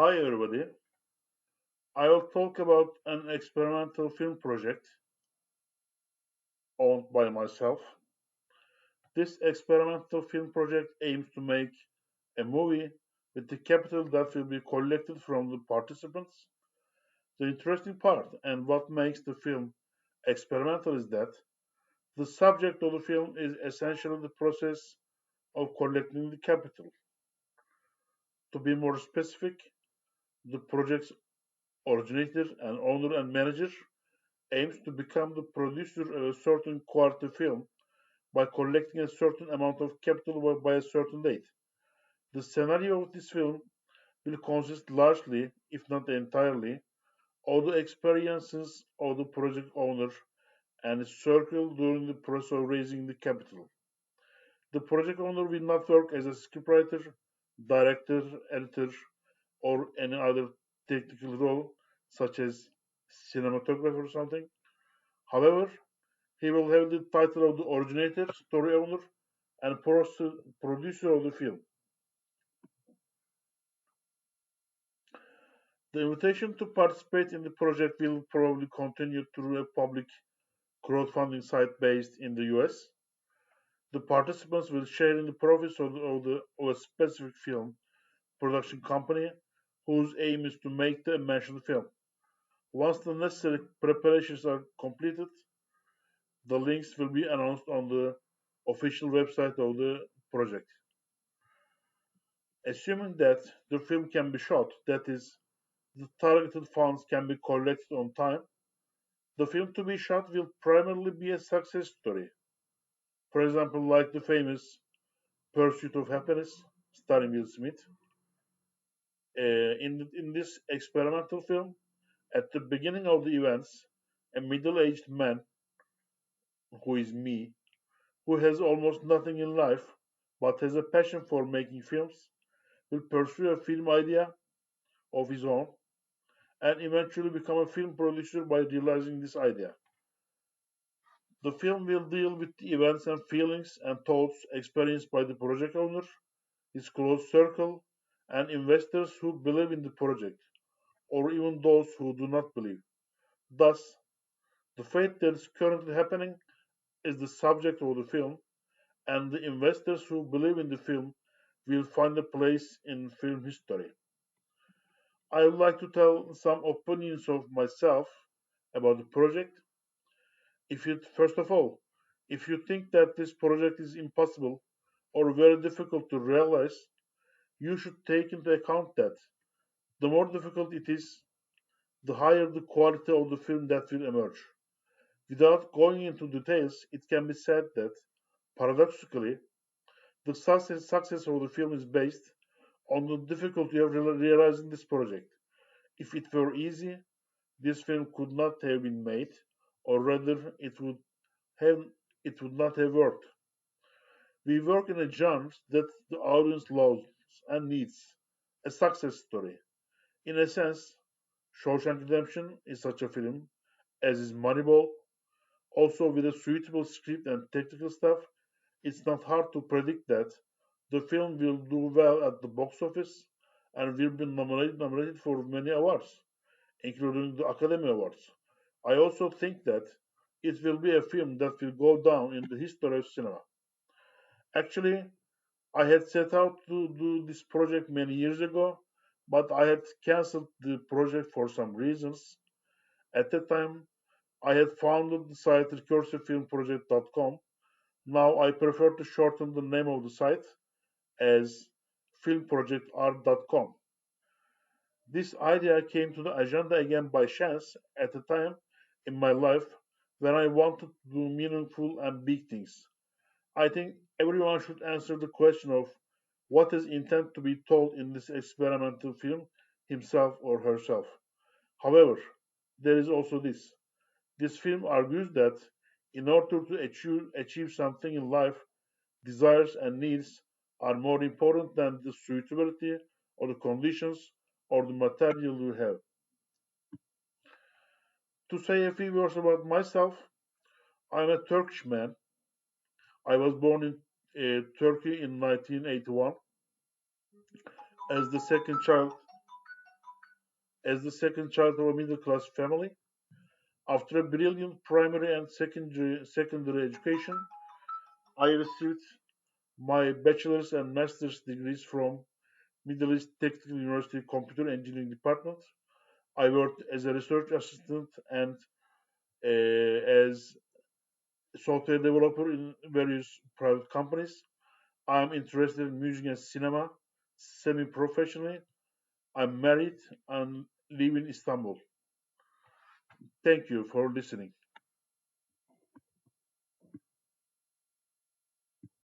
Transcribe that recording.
Hi everybody. I will talk about an experimental film project owned by myself. This experimental film project aims to make a movie with the capital that will be collected from the participants. The interesting part and what makes the film experimental is that the subject of the film is essentially the process of collecting the capital. To be more specific, the project's originator and owner and manager aims to become the producer of a certain quality film by collecting a certain amount of capital by a certain date. The scenario of this film will consist largely, if not entirely, of the experiences of the project owner and its circle during the process of raising the capital. The project owner will not work as a scriptwriter, director, editor, or any other technical role, such as cinematographer or something. However, he will have the title of the originator, story owner, and producer of the film. The invitation to participate in the project will probably continue through a public crowdfunding site based in the US. The participants will share in the profits of a specific film production company whose aim is to make the mentioned film. Once the necessary preparations are completed, the links will be announced on the official website of the project. Assuming that the film can be shot, that is, the targeted funds can be collected on time, the film to be shot will primarily be a success story. For example, like the famous Pursuit of Happiness, starring Will Smith. In this experimental film, at the beginning of the events, a middle aged man, who is me, who has almost nothing in life but has a passion for making films, will pursue a film idea of his own and eventually become a film producer by realizing this idea. The film will deal with the events and feelings and thoughts experienced by the project owner, his close circle, and investors who believe in the project, or even those who do not believe. Thus, the fate that is currently happening is the subject of the film, and the investors who believe in the film will find a place in film history. I would like to tell some opinions of myself about the project. First of all, if you think that this project is impossible or very difficult to realize, you should take into account that the more difficult it is, the higher the quality of the film that will emerge. Without going into details, it can be said that, paradoxically, the success of the film is based on the difficulty of realizing this project. If it were easy, this film could not have been made, or rather, have it would not have worked. We work in a genre that the audience loves and needs, a success story. In a sense, Shawshank Redemption is such a film, as is Moneyball. Also, with a suitable script and technical stuff, it's not hard to predict that the film will do well at the box office and will be nominated for many awards, including the Academy Awards. I also think that it will be a film that will go down in the history of cinema. Actually, I had set out to do this project many years ago, but I had cancelled the project for some reasons. At that time, I had founded the site recursivefilmproject.com. Now I prefer to shorten the name of the site as FilmProjectR.com. This idea came to the agenda again by chance at a time in my life when I wanted to do meaningful and big things. I think everyone should answer the question of what is intent to be told in this experimental film, himself or herself. However, there is also this. This film argues that in order to achieve something in life, desires and needs are more important than the suitability or the conditions or the material you have. To say a few words about myself, I'm a Turkish man. I was born in Turkey in 1981 as the second child. As the second child of a middle class family, after a brilliant primary and secondary education, I received my bachelor's and master's degrees from Middle East Technical University Computer Engineering Department. I worked as a research assistant and as software developer in various private companies. I'm interested in music and cinema semi-professionally. I'm married and live in Istanbul. Thank you for listening.